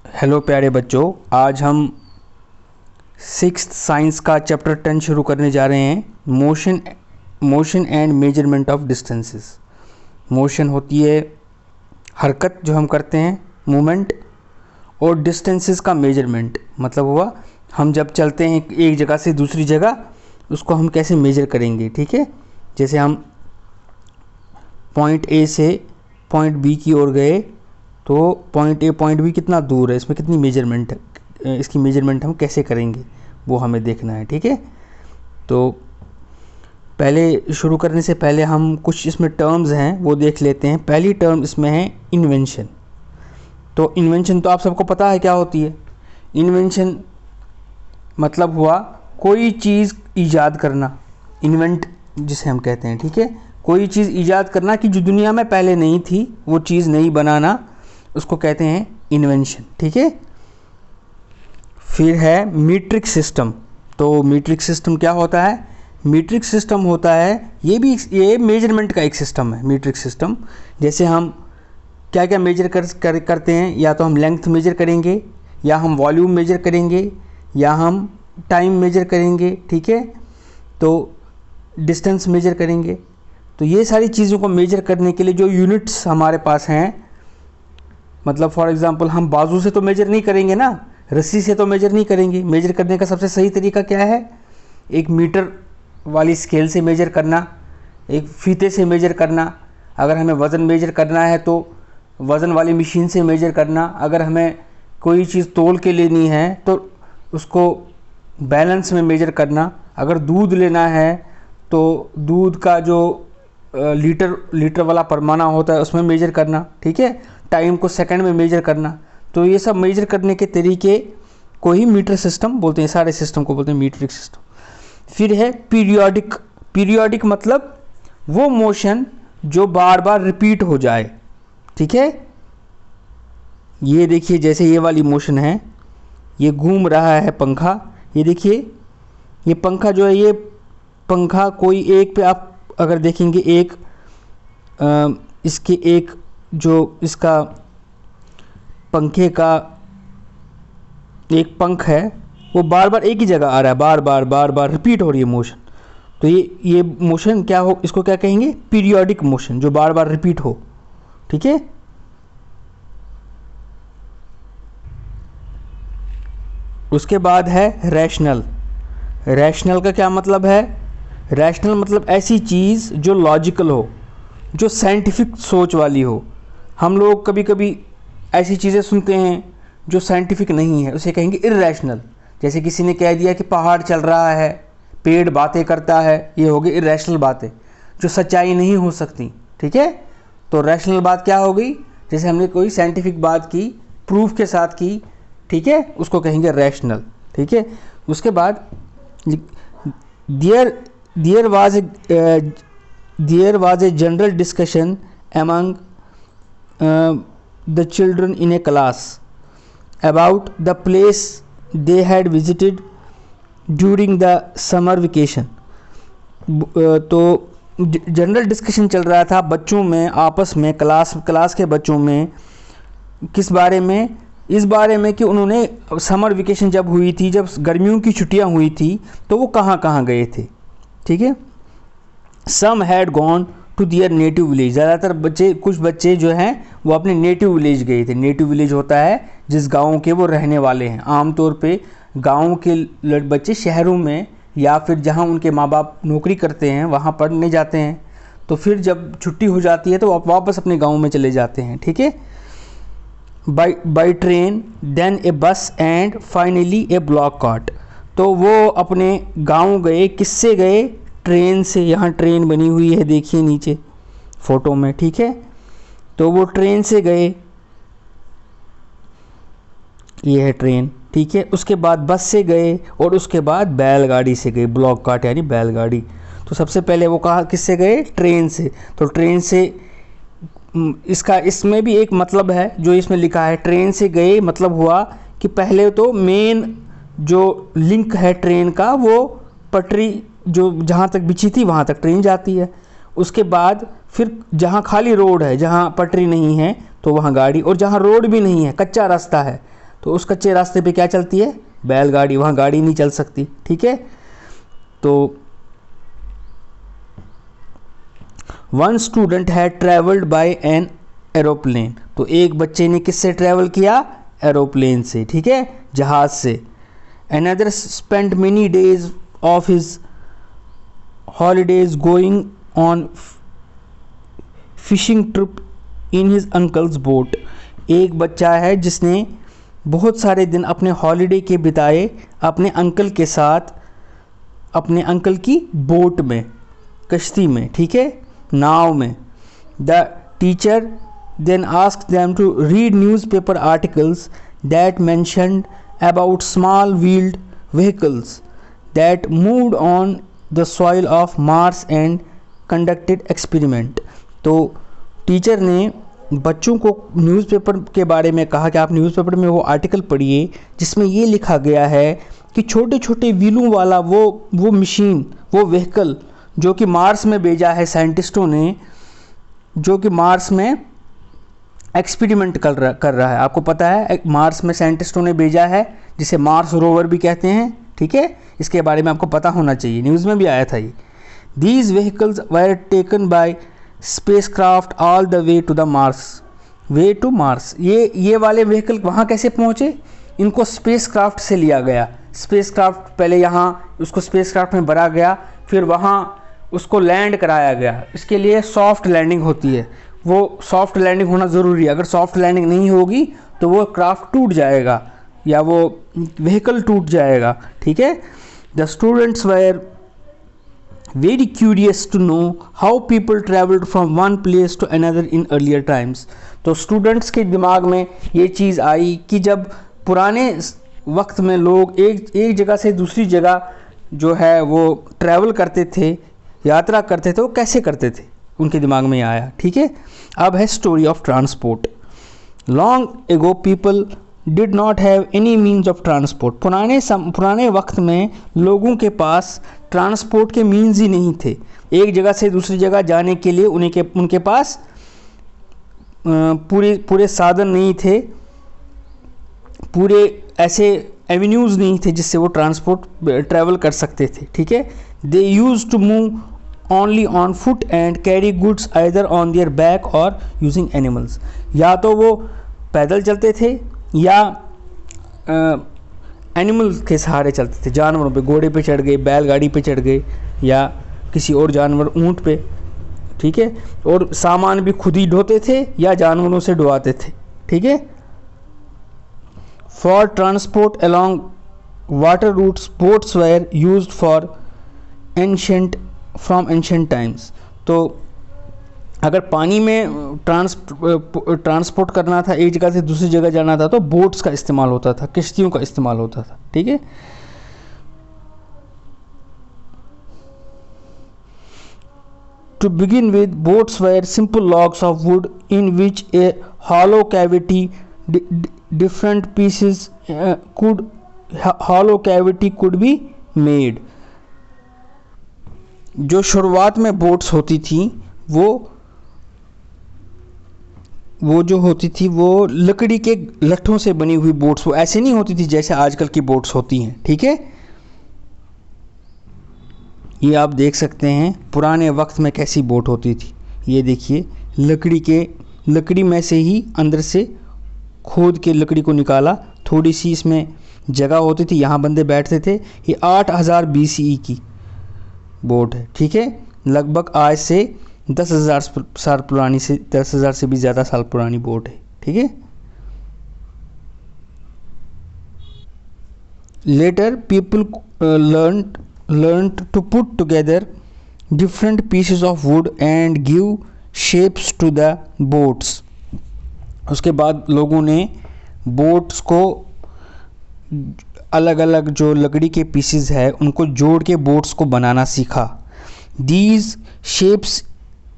Hello प्यारे बच्चों, आज हम सिक्स्थ साइंस का चैप्टर 10 शुरू करने जा रहे हैं। Motion and measurement of distances. Motion होती है हरकत जो हम करते हैं, मूवमेंट, और डिस्टेंसेस का मेजरमेंट मतलब हुआ हम जब चलते हैं एक जगह से दूसरी जगह, उसको हम कैसे मेजर करेंगे। ठीक है, जैसे हम पॉइंट ए से पॉइंट बी की ओर गए तो पॉइंट ए पॉइंट बी कितना दूर है, इसमें कितनी मेजरमेंट है, इसकी मेजरमेंट हम कैसे करेंगे वो हमें देखना है। ठीक है, तो पहले शुरू करने से पहले हम कुछ इसमें टर्म्स हैं वो देख लेते हैं। पहली टर्म इसमें है इन्वेंशन। तो इन्वेंशन तो आप सबको पता है क्या होती है। इन्वेंशन मतलब हुआ कोई चीज़ ईजाद करना, इन्वेंट जिसे हम कहते हैं। ठीक है, कोई चीज़ ईजाद करना कि जो दुनिया में पहले नहीं थी, वो चीज़ नई बनाना, उसको कहते हैं इन्वेंशन। ठीक है, फिर है मीट्रिक सिस्टम। तो मीट्रिक सिस्टम क्या होता है? मीट्रिक सिस्टम होता है ये मेजरमेंट का एक सिस्टम है। मीट्रिक सिस्टम जैसे हम क्या क्या मेजर करते हैं, या तो हम लेंथ मेजर करेंगे, या हम वॉल्यूम मेजर करेंगे, या हम टाइम मेजर करेंगे। ठीक है, तो डिस्टेंस मेजर करेंगे। तो ये सारी चीज़ों को मेजर करने के लिए जो यूनिट्स हमारे पास हैं, मतलब फॉर एग्जांपल हम बाजू से तो मेजर नहीं करेंगे ना, रस्सी से तो मेजर नहीं करेंगे। मेजर करने का सबसे सही तरीका क्या है? एक मीटर वाली स्केल से मेजर करना, एक फीते से मेजर करना। अगर हमें वज़न मेजर करना है तो वज़न वाली मशीन से मेजर करना। अगर हमें कोई चीज़ तोल के लेनी है तो उसको बैलेंस में मेजर करना। अगर दूध लेना है तो दूध का जो लीटर वाला पैमाना होता है उसमें मेजर करना। ठीक है, टाइम को सेकंड में मेजर करना। तो ये सब मेजर करने के तरीके को ही मीटर सिस्टम बोलते हैं। सारे सिस्टम को बोलते हैं मीट्रिक सिस्टम। फिर है पीरियोडिक। पीरियोडिक मतलब वो मोशन जो बार बार रिपीट हो जाए। ठीक है, ये देखिए जैसे ये वाली मोशन है, ये घूम रहा है पंखा। ये देखिए ये पंखा जो है, ये पंखा कोई एक पे आप अगर देखेंगे इसके एक जो इसका पंखे का एक पंख है, वो बार बार एक ही जगह आ रहा है, बार बार रिपीट हो रही है मोशन। तो ये मोशन क्या हो, इसको क्या कहेंगे? पीरियोडिक मोशन, जो बार बार रिपीट हो। ठीक है, उसके बाद है रैशनल। रैशनल का क्या मतलब है? रैशनल मतलब ऐसी चीज़ जो लॉजिकल हो, जो साइंटिफिक सोच वाली हो। हम लोग कभी कभी ऐसी चीज़ें सुनते हैं जो साइंटिफिक नहीं है, उसे कहेंगे इर्रेशनल। जैसे किसी ने कह दिया कि पहाड़ चल रहा है, पेड़ बातें करता है, ये हो गई इर्रेशनल बातें जो सच्चाई नहीं हो सकती। ठीक है, तो रैशनल बात क्या हो गई? जैसे हमने कोई साइंटिफिक बात की, प्रूफ के साथ की, ठीक है, उसको कहेंगे रैशनल। ठीक है, उसके बाद there was a general discussion among the children in a class about the place they had visited during the summer vacation. तो जनरल डिस्कशन चल रहा था बच्चों में आपस में, क्लास के बच्चों में। किस बारे में? इस बारे में कि उन्होंने समर वेकेशन जब हुई थी, जब गर्मियों की छुट्टियां हुई थी, तो वो कहाँ कहाँ गए थे। ठीक है, some had gone to their native village. ज़्यादातर बच्चे, कुछ बच्चे जो हैं वो अपने नेटिव विलेज गए थे। नेटिव विलेज होता है जिस गांव के वो रहने वाले हैं। आमतौर पे गांव के बच्चे शहरों में या फिर जहां उनके माँ बाप नौकरी करते हैं वहां पढ़ने जाते हैं। तो फिर जब छुट्टी हो जाती है तो आप वापस अपने गाँव में चले जाते हैं। ठीक है, बाई ट्रेन, देन ए बस and finally A block cart. तो वो अपने गाँव गए, किससे गए? ट्रेन से। यहाँ ट्रेन बनी हुई है, देखिए नीचे फोटो में। ठीक है, तो वो ट्रेन से गए, ये है ट्रेन। ठीक है, उसके बाद बस से गए और उसके बाद बैलगाड़ी से गए। ब्लॉक कार्ट यानी बैलगाड़ी। तो सबसे पहले वो कहा किससे गए? ट्रेन से। तो ट्रेन से इसमें भी एक मतलब है जो इसमें लिखा है, ट्रेन से गए मतलब हुआ कि पहले तो मेन जो लिंक है ट्रेन का, वो पटरी जो जहाँ तक बिछी थी वहाँ तक ट्रेन जाती है। उसके बाद फिर जहाँ खाली रोड है, जहाँ पटरी नहीं है, तो वहाँ गाड़ी, और जहाँ रोड भी नहीं है, कच्चा रास्ता है, तो उस कच्चे रास्ते पे क्या चलती है? बैलगाड़ी। वहाँ गाड़ी नहीं चल सकती, ठीक है। तो one student had travelled by an aeroplane, तो एक बच्चे ने किससे ट्रैवल किया? एरोप्लेन से, ठीक है, जहाज से। Another spent many days of his holidays going on fishing trip in his uncle's boat, एक बच्चा है जिसने बहुत सारे दिन अपने हॉलीडे के बिताए अपने अंकल के साथ, अपने अंकल की बोट में, कश्ती में, ठीक है, नाव में। The teacher then asked them to read newspaper articles that mentioned about small wheeled vehicles that moved on the soil of Mars and conducted experiment। तो टीचर ने बच्चों को न्यूज़पेपर के बारे में कहा कि आप न्यूज़पेपर में वो आर्टिकल पढ़िए जिसमें ये लिखा गया है कि छोटे छोटे व्हीलों वाला वो मशीन, वो व्हीकल जो कि मार्स में भेजा है साइंटिस्टों ने, जो कि मार्स में एक्सपेरिमेंट कर रहा है। आपको पता है मार्स में साइंटिस्टों ने भेजा है जिसे मार्स रोवर भी कहते हैं, ठीक है, इसके बारे में आपको पता होना चाहिए, न्यूज़ में भी आया था ये। These vehicles were taken by spacecraft all the way to the Mars, ये वाले व्हीकल वहाँ कैसे पहुँचे? इनको स्पेसक्राफ्ट से लिया गया। स्पेसक्राफ्ट पहले यहाँ उसको स्पेसक्राफ्ट में भरा गया, फिर वहाँ उसको लैंड कराया गया। इसके लिए सॉफ्ट लैंडिंग होती है, वो सॉफ्ट लैंडिंग होना ज़रूरी है। अगर सॉफ्ट लैंडिंग नहीं होगी तो वो क्राफ्ट टूट जाएगा या वो व्हीकल टूट जाएगा, ठीक है। The students were very curious to know how people travelled from one place to another in earlier times. तो स्टूडेंट्स के दिमाग में ये चीज़ आई कि जब पुराने वक्त में लोग एक जगह से दूसरी जगह जो है वो ट्रैवल करते थे, यात्रा करते थे, वो कैसे करते थे, उनके दिमाग में आया, ठीक है। अब है story of transport. Long ago people did not have any means of transport. पुराने वक्त में लोगों के पास ट्रांसपोर्ट के मीन्स ही नहीं थे। एक जगह से दूसरी जगह जाने के लिए उनके पास पूरे साधन नहीं थे, पूरे ऐसे एवेन्यूज़ नहीं थे जिससे वो ट्रैवल कर सकते थे, ठीक है। They use to move only on foot and carry goods either on their back or using animals। या तो वो पैदल चलते थे या एनिमल्स के सहारे चलते थे, जानवरों पे, घोड़े पे चढ़ गए, बैलगाड़ी पे चढ़ गए या किसी और जानवर, ऊँट पे, ठीक है। और सामान भी खुद ही ढोते थे या जानवरों से ढोवाते थे, ठीक है। For transport along water routes boats were used for from ancient times. तो अगर पानी में ट्रांसपोर्ट करना था, एक जगह से दूसरी जगह जाना था, तो बोट्स का इस्तेमाल होता था, किश्तियों का इस्तेमाल होता था, ठीक है। To begin with boats were simple logs of wood in which a hollow cavity different pieces could be made. जो शुरुआत में बोट्स होती थी वो जो होती थी वो लकड़ी के लट्ठों से बनी हुई बोट्स, वो ऐसे नहीं होती थी जैसे आजकल की बोट्स होती हैं, ठीक है। ये आप देख सकते हैं पुराने वक्त में कैसी बोट होती थी। ये देखिए लकड़ी में से ही अंदर से खोद के लकड़ी को निकाला, थोड़ी सी इसमें जगह होती थी, यहाँ बंदे बैठते थे। ये 8000 BCE की बोट है, ठीक है। लगभग आज से 10,000 साल पुरानी, से 10,000 से भी ज़्यादा साल पुरानी बोट है, ठीक है। Later people learn to put together different pieces of wood and give shapes to the boats. उसके बाद लोगों ने बोट्स को अलग अलग जो लकड़ी के पीसेस है उनको जोड़ के बोट्स को बनाना सीखा। These shapes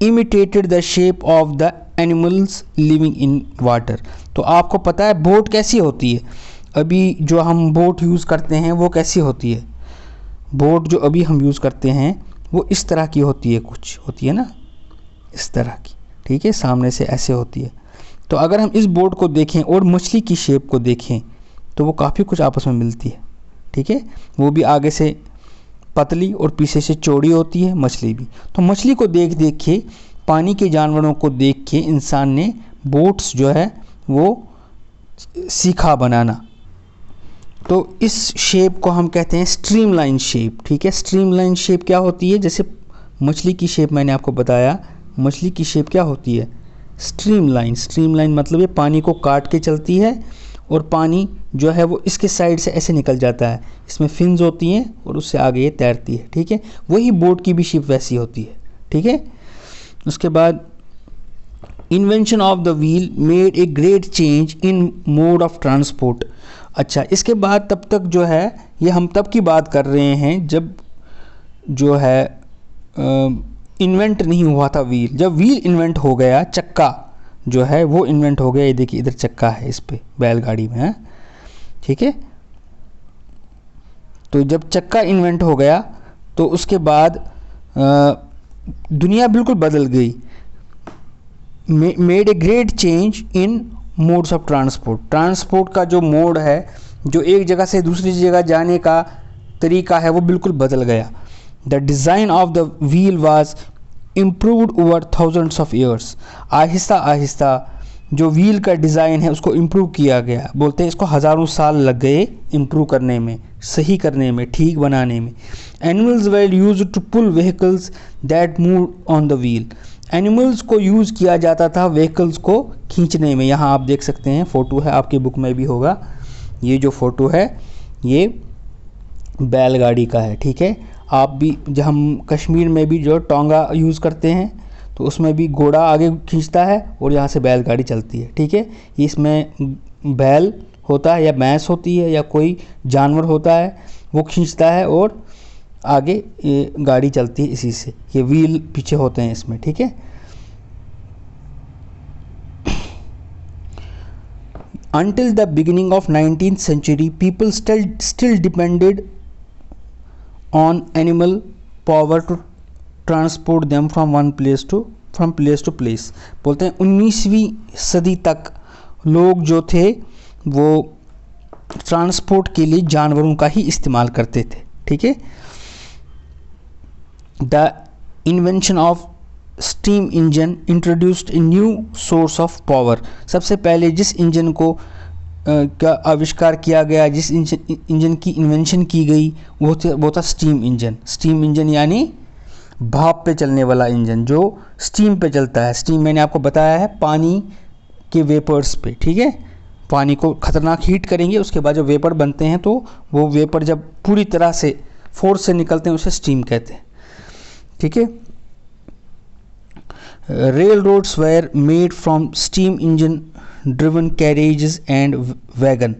imitated the shape of the animals living in water. तो आपको पता है बोट कैसी होती है? अभी जो हम बोट यूज़ करते हैं वो कैसी होती है? बोट जो अभी हम यूज़ करते हैं वो इस तरह की होती है, कुछ होती है ना इस तरह की, ठीक है, सामने से ऐसे होती है। तो अगर हम इस बोट को देखें और मछली की शेप को देखें तो वो काफ़ी कुछ आपस में मिलती है, ठीक है। वो भी आगे से पतली और पीछे से चौड़ी होती है, मछली भी। तो मछली को देख देख के, पानी के जानवरों को देख के इंसान ने बोट्स जो है वो सीखा बनाना। तो इस शेप को हम कहते हैं स्ट्रीमलाइन शेप, ठीक है। स्ट्रीमलाइन शेप क्या होती है? जैसे मछली की शेप मैंने आपको बताया, मछली की शेप क्या होती है? स्ट्रीमलाइन। स्ट्रीमलाइन मतलब ये पानी को काट के चलती है और पानी जो है वो इसके साइड से ऐसे निकल जाता है, इसमें फिन्स होती हैं और उससे आगे ये तैरती है, ठीक है। वही बोट की भी शेप वैसी होती है, ठीक है। उसके बाद invention of the wheel made a great change in mode of transport. अच्छा, इसके बाद तब तक जो है, ये हम तब की बात कर रहे हैं जब जो है इन्वेंट नहीं हुआ था व्हील। जब व्हील इन्वेंट हो गया, चक्का जो है वो इन्वेंट हो गया। ये देखिए इधर चक्का है इस पे बैलगाड़ी में, है, ठीक है। तो जब चक्का इन्वेंट हो गया तो उसके बाद दुनिया बिल्कुल बदल गई। Made a great change in modes of transport. Transport का जो मोड है, जो एक जगह से दूसरी जगह जाने का तरीका है, वो बिल्कुल बदल गया। The design of the wheel was improved over thousands of years. Aahista Aahista जो व्हील का डिज़ाइन है उसको इम्प्रूव किया गया। बोलते हैं इसको हज़ारों साल लग गए इम्प्रूव करने में, सही करने में, ठीक बनाने में। Animals were used to pull vehicles that move on the wheel. Animals को यूज़ किया जाता था व्हीकल्स को खींचने में। यहाँ आप देख सकते हैं, फ़ोटो है, आपकी बुक में भी होगा। ये जो फ़ोटो है ये बैलगाड़ी का है, ठीक है। आप भी, जब हम कश्मीर में भी जो टोंगा यूज़ करते हैं तो उसमें भी घोड़ा आगे खींचता है और यहाँ से बैलगाड़ी चलती है, ठीक है। इसमें बैल होता है या भैंस होती है या कोई जानवर होता है, वो खींचता है और आगे ये गाड़ी चलती है इसी से। ये व्हील पीछे होते हैं इसमें, ठीक है। Until the beginning of 19th century, people still depended on animal power to transport them from place to place। बोलते हैं 19वीं सदी तक लोग जो थे वो ट्रांसपोर्ट के लिए जानवरों का ही इस्तेमाल करते थे, ठीक है। The invention of steam engine introduced a new source of power. सबसे पहले जिस इंजन को का आविष्कार किया गया, जिस इंजन की इन्वेंशन की गई, वो था स्टीम इंजन। स्टीम इंजन यानी भाप पे चलने वाला इंजन जो स्टीम पे चलता है। स्टीम मैंने आपको बताया है पानी के वेपर्स पे, ठीक है। पानी को ख़तरनाक हीट करेंगे, उसके बाद जब वेपर बनते हैं तो वो वेपर जब पूरी तरह से फोर्स से निकलते हैं उसे स्टीम कहते हैं, ठीक है। Railroads were made from steam engine driven carriages and wagon।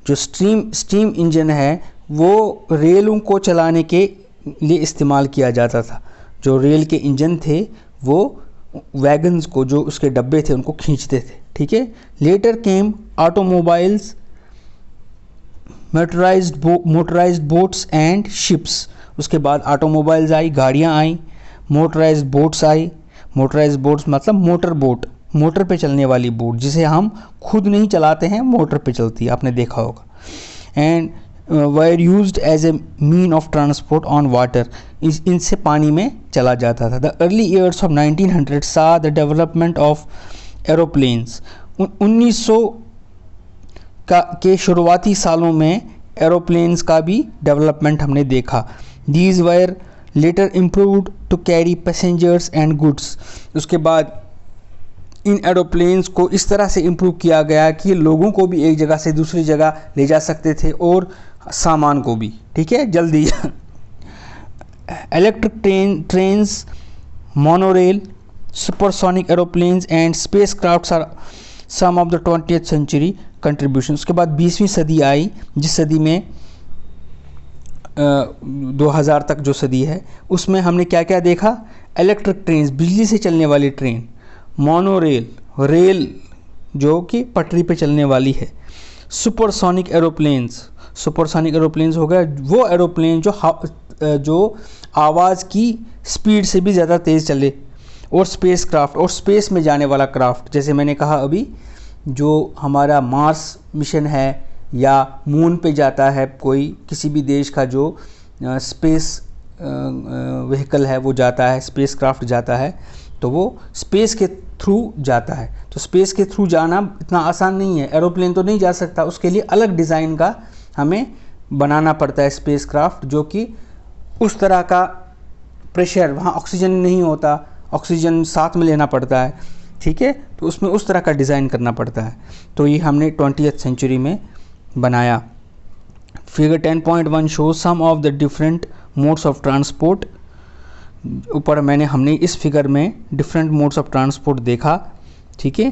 जो स्टीम इंजन है वो रेलों को चलाने के लिए इस्तेमाल किया जाता था। जो रेल के इंजन थे वो वैगन्स को, जो उसके डब्बे थे, उनको खींचते थे, ठीक है। Later came automobiles, motorised boats and ships. उसके बाद ऑटोमोबाइल्स आई, गाड़ियाँ आई, मोटराइज्ड बोट्स आई। मोटराइज्ड बोट्स मतलब मोटर बोट, मोटर पे चलने वाली बोट, जिसे हम खुद नहीं चलाते हैं, मोटर पे चलती है, आपने देखा होगा। And were used as a mean of transport on water. इनसे पानी में चला जाता था। द अर्ली ईयर्स ऑफ 1900 सा द डेवलपमेंट ऑफ एरोप्लेन्स। 1900 के शुरुआती सालों में एरोप्लेन्स का भी डेवलपमेंट हमने देखा। These were later improved to carry passengers and goods. उसके बाद इन एरोप्लेन्स को इस तरह से इम्प्रूव किया गया कि लोगों को भी एक जगह से दूसरी जगह ले जा सकते थे और सामान को भी, ठीक है, जल्दी। Electric trains, monorail, supersonic aeroplanes and space crafts are some of the 20th century contribution. उसके बाद 20वीं सदी आई, जिस सदी में 2000 तक जो सदी है उसमें हमने क्या क्या देखा? इलेक्ट्रिक ट्रेन, बिजली से चलने वाली ट्रेन, मोनोरेल, रेल जो कि पटरी पे चलने वाली है, सुपरसोनिक एरोप्लेन्स, सुपरसोनिक एरोप्लेन्स हो गया वो एरोप्लेन जो आवाज़ की स्पीड से भी ज़्यादा तेज़ चले, और स्पेस क्राफ्ट, और स्पेस में जाने वाला क्राफ्ट, जैसे मैंने कहा अभी जो हमारा मार्स मिशन है या मून पे जाता है कोई, किसी भी देश का जो स्पेस व्हीकल है वो जाता है, स्पेस क्राफ्ट जाता है, तो वो स्पेस के थ्रू जाता है। तो स्पेस के थ्रू जाना इतना आसान नहीं है, एरोप्लेन तो नहीं जा सकता, उसके लिए अलग डिज़ाइन का हमें बनाना पड़ता है स्पेस क्राफ्ट, जो कि उस तरह का प्रेशर, वहाँ ऑक्सीजन नहीं होता, ऑक्सीजन साथ में लेना पड़ता है, ठीक है, तो उसमें उस तरह का डिज़ाइन करना पड़ता है। तो ये हमने 20th सेंचुरी में बनाया। Figure 10.1 shows some of the different modes of transport. ऊपर हमने इस फिगर में डिफरेंट मोड्स ऑफ ट्रांसपोर्ट देखा, ठीक है।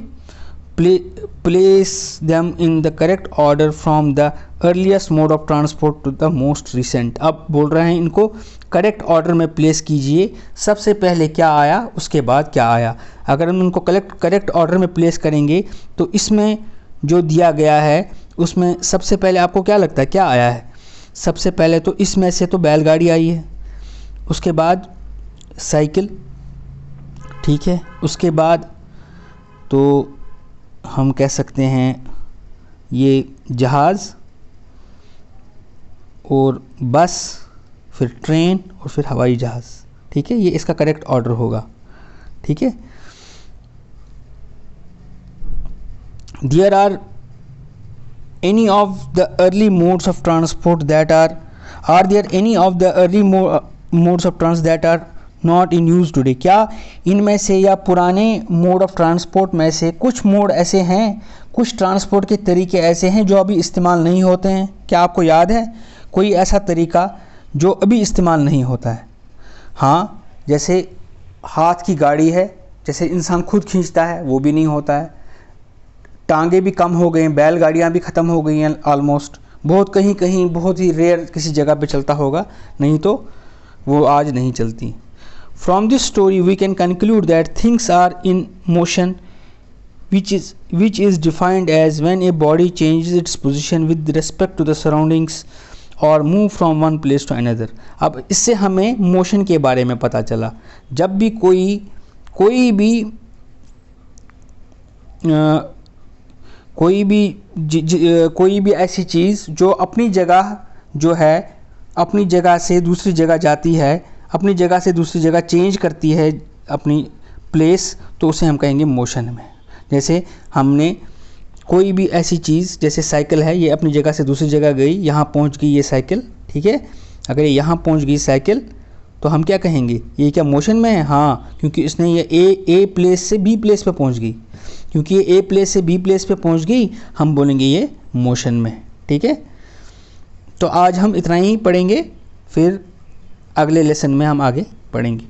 Place them in the correct order from the earliest mode of transport to the most recent. अब बोल रहे हैं इनको करेक्ट ऑर्डर में प्लेस कीजिए, सबसे पहले क्या आया उसके बाद क्या आया। अगर हम इनको करेक्ट ऑर्डर में प्लेस करेंगे तो इसमें जो दिया गया है उसमें सबसे पहले आपको क्या लगता है क्या आया है? सबसे पहले तो इसमें से तो बैलगाड़ी आई है, उसके बाद साइकिल, ठीक है, उसके बाद तो हम कह सकते हैं ये जहाज़ और बस, फिर ट्रेन और फिर हवाई जहाज़, ठीक है, ये इसका करेक्ट ऑर्डर होगा, ठीक है। There are any of the early modes of transport that are there any of the early modes of transport that are not in use today? क्या इनमें से या पुराने मोड ऑफ ट्रांसपोर्ट में से कुछ मोड ऐसे हैं, कुछ ट्रांसपोर्ट के तरीके ऐसे हैं जो अभी इस्तेमाल नहीं होते हैं? क्या आपको याद है कोई ऐसा तरीका जो अभी इस्तेमाल नहीं होता है? हाँ, जैसे हाथ की गाड़ी है, जैसे इंसान खुद खींचता है वो भी नहीं होता है, टांगे भी कम हो गए हैं, बैलगाड़ियाँ भी ख़त्म हो गई हैं ऑलमोस्ट, बहुत कहीं कहीं बहुत ही रेयर किसी जगह पे चलता होगा, नहीं तो वो आज नहीं चलती। From this story we can conclude that things are in motion which is defined as when a body changes its position with respect to the surroundings or move from one place to another। अब इससे हमें motion के बारे में पता चला। जब भी कोई भी ऐसी चीज़ जो अपनी जगह जो है अपनी जगह से दूसरी जगह जाती है, अपनी जगह से दूसरी जगह चेंज करती है अपनी प्लेस, तो उसे हम कहेंगे मोशन में। जैसे हमने कोई भी ऐसी चीज़, जैसे साइकिल है, ये अपनी जगह से दूसरी जगह गई, यहाँ पहुँच गई ये साइकिल, ठीक है। अगर ये यहाँ पहुँच गई साइकिल तो हम क्या कहेंगे, ये क्या मोशन में है? हाँ, क्योंकि इसने ये ए प्लेस से बी प्लेस पे पहुँच गई, क्योंकि ये ए प्लेस से बी प्लेस पे पहुँच गई, हम बोलेंगे ये मोशन में, ठीक है। तो आज हम इतना ही पढ़ेंगे, फिर अगले लेसन में हम आगे पढ़ेंगे।